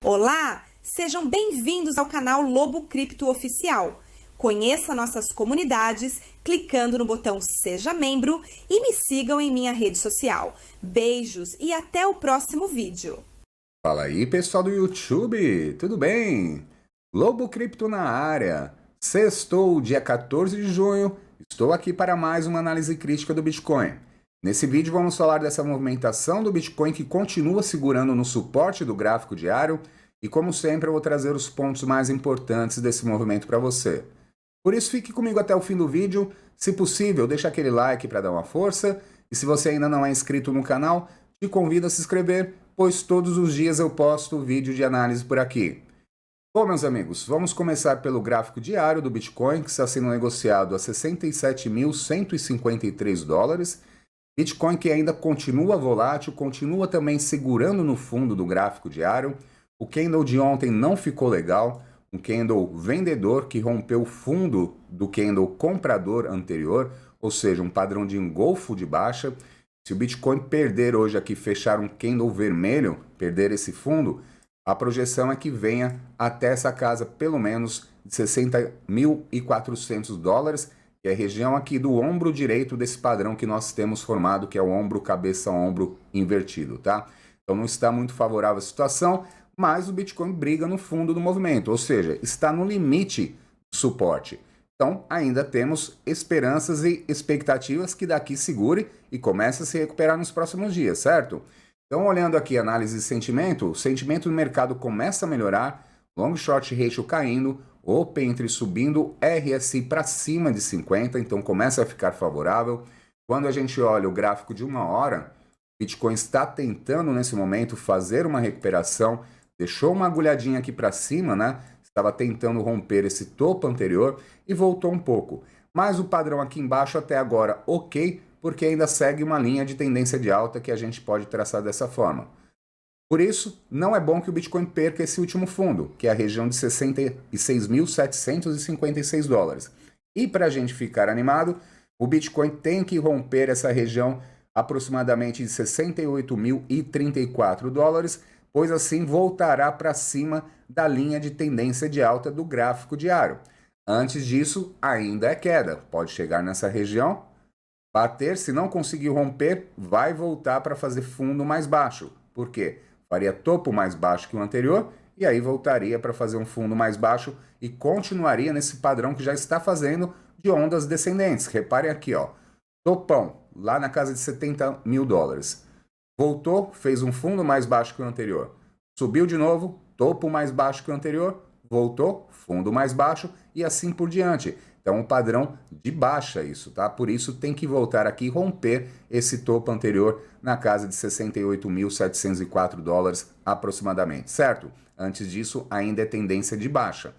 Olá, sejam bem-vindos ao canal Lobo Cripto Oficial. Conheça nossas comunidades clicando no botão Seja Membro e me sigam em minha rede social. Beijos e até o próximo vídeo. Fala aí, pessoal do YouTube, tudo bem? Lobo Cripto na área. Sextou, dia 14 de junho, estou aqui para mais uma análise crítica do Bitcoin. Nesse vídeo vamos falar dessa movimentação do Bitcoin que continua segurando no suporte do gráfico diário e, como sempre, eu vou trazer os pontos mais importantes desse movimento para você. Por isso, fique comigo até o fim do vídeo. Se possível, deixa aquele like para dar uma força. E se você ainda não é inscrito no canal, te convido a se inscrever, pois todos os dias eu posto vídeo de análise por aqui. Bom, meus amigos, vamos começar pelo gráfico diário do Bitcoin, que está sendo negociado a 67.153 dólares. Bitcoin que ainda continua volátil, continua também segurando no fundo do gráfico diário. O candle de ontem não ficou legal, um candle vendedor que rompeu o fundo do candle comprador anterior, ou seja, um padrão de engolfo de baixa. Se o Bitcoin perder hoje aqui, fechar um candle vermelho, perder esse fundo, a projeção é que venha até essa casa pelo menos de 60.400 dólares, que é a região aqui do ombro direito desse padrão que nós temos formado, que é o ombro, cabeça, ombro invertido, tá? Então não está muito favorável a situação, mas o Bitcoin briga no fundo do movimento, ou seja, está no limite do suporte. Então, ainda temos esperanças e expectativas que daqui segure e comece a se recuperar nos próximos dias, certo? Então, olhando aqui a análise de sentimento, o sentimento do mercado começa a melhorar, long short ratio caindo, open entry subindo, RSI para cima de 50, então começa a ficar favorável. Quando a gente olha o gráfico de uma hora, Bitcoin está tentando nesse momento fazer uma recuperação, deixou uma agulhadinha aqui para cima, né? Estava tentando romper esse topo anterior e voltou um pouco. Mas o padrão aqui embaixo até agora ok, porque ainda segue uma linha de tendência de alta que a gente pode traçar dessa forma. Por isso, não é bom que o Bitcoin perca esse último fundo, que é a região de 66.756 dólares. E para a gente ficar animado, o Bitcoin tem que romper essa região aproximadamente de 68.034 dólares, pois assim voltará para cima da linha de tendência de alta do gráfico diário. Antes disso, ainda é queda. Pode chegar nessa região, bater, se não conseguir romper, vai voltar para fazer fundo mais baixo. Por quê? Faria topo mais baixo que o anterior e aí voltaria para fazer um fundo mais baixo e continuaria nesse padrão que já está fazendo de ondas descendentes. Reparem aqui, ó, topão, lá na casa de 70 mil dólares. Voltou, fez um fundo mais baixo que o anterior. Subiu de novo, topo mais baixo que o anterior, voltou, fundo mais baixo e assim por diante. Então, um padrão de baixa isso, tá? Por isso tem que voltar aqui e romper esse topo anterior na casa de 68.704 dólares aproximadamente, certo? Antes disso, ainda é tendência de baixa.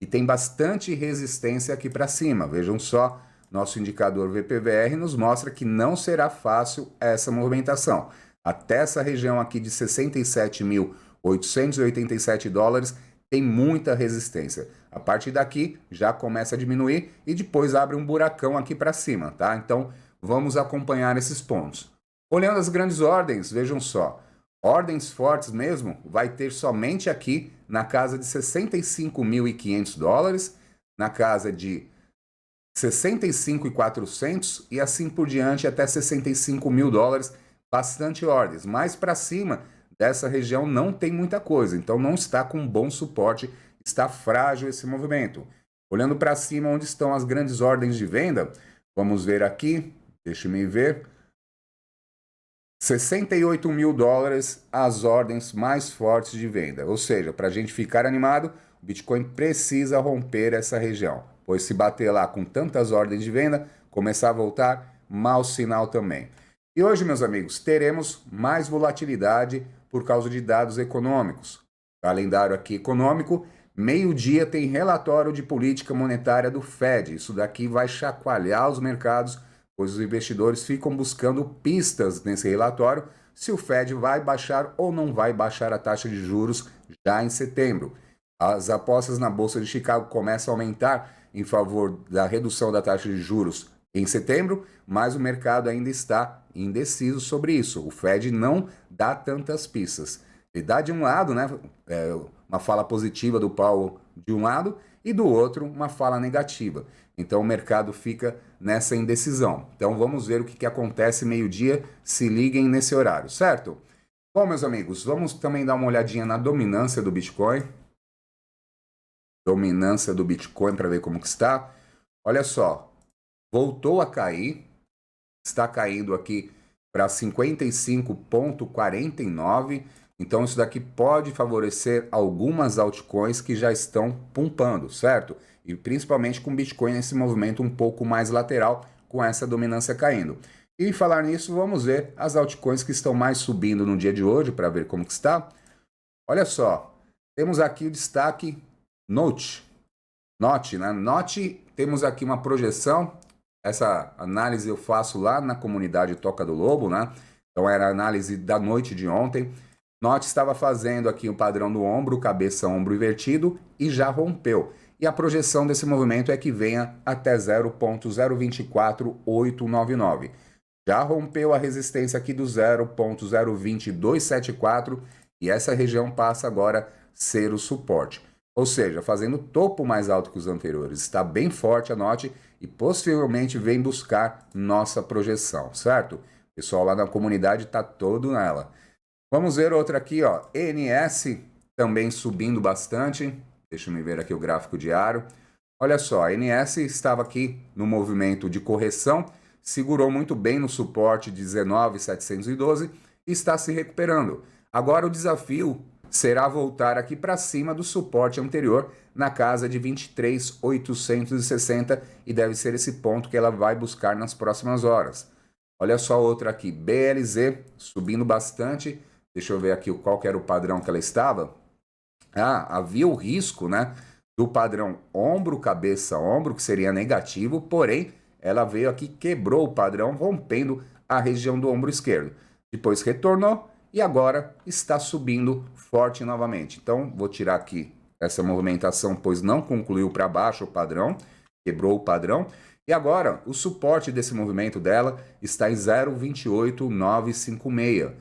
E tem bastante resistência aqui para cima. Vejam só, nosso indicador VPVR nos mostra que não será fácil essa movimentação. Até essa região aqui de 67.887 dólares tem muita resistência. A partir daqui já começa a diminuir e depois abre um buracão aqui para cima, tá? Então vamos acompanhar esses pontos. Olhando as grandes ordens, vejam só, ordens fortes mesmo vai ter somente aqui na casa de 65.500 dólares, na casa de 65.400 e assim por diante até 65 mil dólares, bastante ordens. Mais para cima dessa região não tem muita coisa, então não está com um bom suporte, está frágil esse movimento. Olhando para cima onde estão as grandes ordens de venda, vamos ver aqui, deixe-me ver, 68 mil dólares as ordens mais fortes de venda, ou seja, para a gente ficar animado, o Bitcoin precisa romper essa região, pois se bater lá com tantas ordens de venda, começar a voltar, mau sinal também. E hoje, meus amigos, teremos mais volatilidade por causa de dados econômicos. Calendário aqui econômico, meio-dia tem relatório de política monetária do Fed. Isso daqui vai chacoalhar os mercados, pois os investidores ficam buscando pistas nesse relatório se o Fed vai baixar ou não vai baixar a taxa de juros já em setembro. As apostas na Bolsa de Chicago começam a aumentar em favor da redução da taxa de juros em setembro, mas o mercado ainda está indeciso sobre isso. O Fed não dá tantas pistas. Ele dá de um lado, né, uma fala positiva do Powell de um lado e do outro uma fala negativa. Então o mercado fica nessa indecisão. Então vamos ver o que acontece meio-dia, se liguem nesse horário, certo? Bom, meus amigos, vamos também dar uma olhadinha na dominância do Bitcoin. Dominância do Bitcoin para ver como que está. Olha só, voltou a cair, está caindo aqui para 55,49. Então isso daqui pode favorecer algumas altcoins que já estão pumpando, certo? E principalmente com Bitcoin nesse movimento um pouco mais lateral, com essa dominância caindo. E falar nisso, vamos ver as altcoins que estão mais subindo no dia de hoje, para ver como que está. Olha só, temos aqui o destaque Note, né? Note, temos aqui uma projeção. Essa análise eu faço lá na comunidade Toca do Lobo, né? Então era a análise da noite de ontem. Note estava fazendo aqui o padrão do ombro, cabeça, ombro invertido e já rompeu. E a projeção desse movimento é que venha até 0,024899. Já rompeu a resistência aqui do 0,027274 e essa região passa agora a ser o suporte. Ou seja, fazendo topo mais alto que os anteriores. Está bem forte a Note e possivelmente vem buscar nossa projeção, certo? O pessoal lá na comunidade está todo nela. Vamos ver outra aqui, ó. NS também subindo bastante. Deixa eu ver aqui o gráfico diário. Olha só, a NS estava aqui no movimento de correção, segurou muito bem no suporte de 19.712 e está se recuperando. Agora o desafio será voltar aqui para cima do suporte anterior na casa de 23.860 e deve ser esse ponto que ela vai buscar nas próximas horas. Olha só outra aqui, BLZ subindo bastante. Deixa eu ver aqui qual que era o padrão que ela estava. Havia o risco, né, do padrão ombro, cabeça, ombro, que seria negativo, porém, ela veio aqui, quebrou o padrão, rompendo a região do ombro esquerdo. Depois retornou e agora está subindo forte novamente. Então, vou tirar aqui essa movimentação, pois não concluiu para baixo o padrão, quebrou o padrão. E agora, o suporte desse movimento dela está em 0,28956.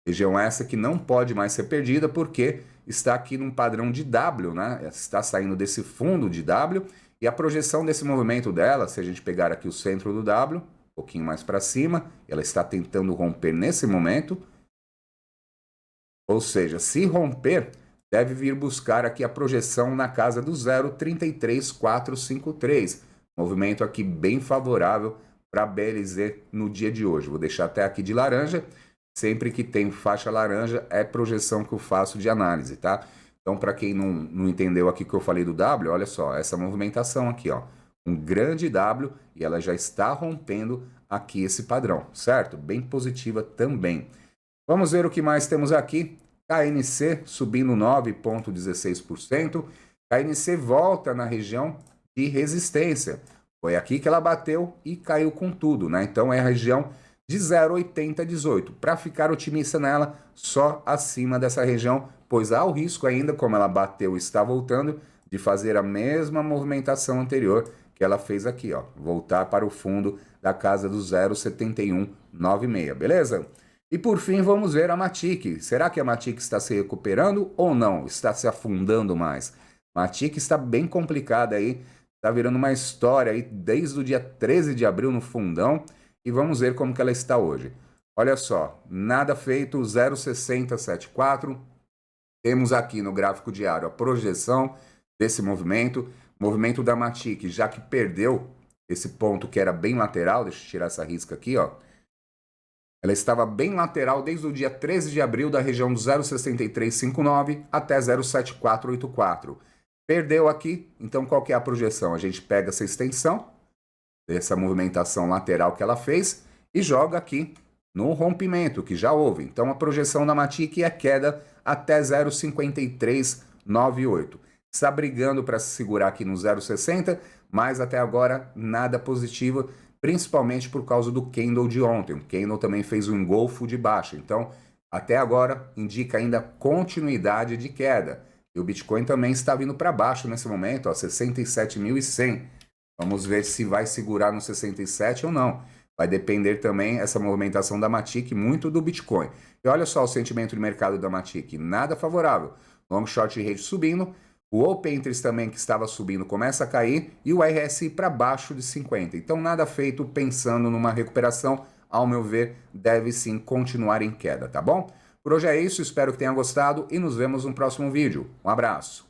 Região essa que não pode mais ser perdida porque está aqui num padrão de W, né? Está saindo desse fundo de W e a projeção desse movimento dela, se a gente pegar aqui o centro do W, um pouquinho mais para cima, ela está tentando romper nesse momento. Ou seja, se romper, deve vir buscar aqui a projeção na casa do 0,33453. Movimento aqui bem favorável para a BLZ no dia de hoje. Vou deixar até aqui de laranja. Sempre que tem faixa laranja, é projeção que eu faço de análise, tá? Então, para quem não entendeu aqui que eu falei do W, olha só, essa movimentação aqui, ó. Um grande W e ela já está rompendo aqui esse padrão, certo? Bem positiva também. Vamos ver o que mais temos aqui. KNC subindo 9,16%. KNC volta na região de resistência. Foi aqui que ela bateu e caiu com tudo, né? Então, é a região de 0,8018. Para ficar otimista nela, só acima dessa região, pois há o risco ainda, como ela bateu e está voltando, de fazer a mesma movimentação anterior que ela fez aqui, ó, voltar para o fundo da casa do 0,7196, beleza? E por fim, vamos ver a Matic. Será que a Matic está se recuperando ou não? Está se afundando mais? Matic está bem complicada aí, está virando uma história aí desde o dia 13 de abril no fundão. E vamos ver como que ela está hoje. Olha só, nada feito, 0,6074. Temos aqui no gráfico diário a projeção desse movimento da Matic, já que perdeu esse ponto que era bem lateral, deixa eu tirar essa risca aqui, ó. Ela estava bem lateral desde o dia 13 de abril da região do 0,6359 até 0,7484. Perdeu aqui, então qual que é a projeção? A gente pega essa extensão, dessa movimentação lateral que ela fez e joga aqui no rompimento que já houve. Então a projeção da Matic é queda até 0,5398. Está brigando para se segurar aqui no 0,60, mas até agora nada positivo, principalmente por causa do candle de ontem. O candle também fez um engolfo de baixa. Então até agora indica ainda continuidade de queda. E o Bitcoin também está vindo para baixo nesse momento, ó, 67.100. Vamos ver se vai segurar no 67 ou não. Vai depender também essa movimentação da Matic muito do Bitcoin. E olha só o sentimento de mercado da Matic, nada favorável. Long short rate subindo, o Open Interest também que estava subindo começa a cair e o RSI para baixo de 50. Então nada feito pensando numa recuperação, ao meu ver, deve sim continuar em queda, tá bom? Por hoje é isso, espero que tenha gostado e nos vemos no próximo vídeo. Um abraço!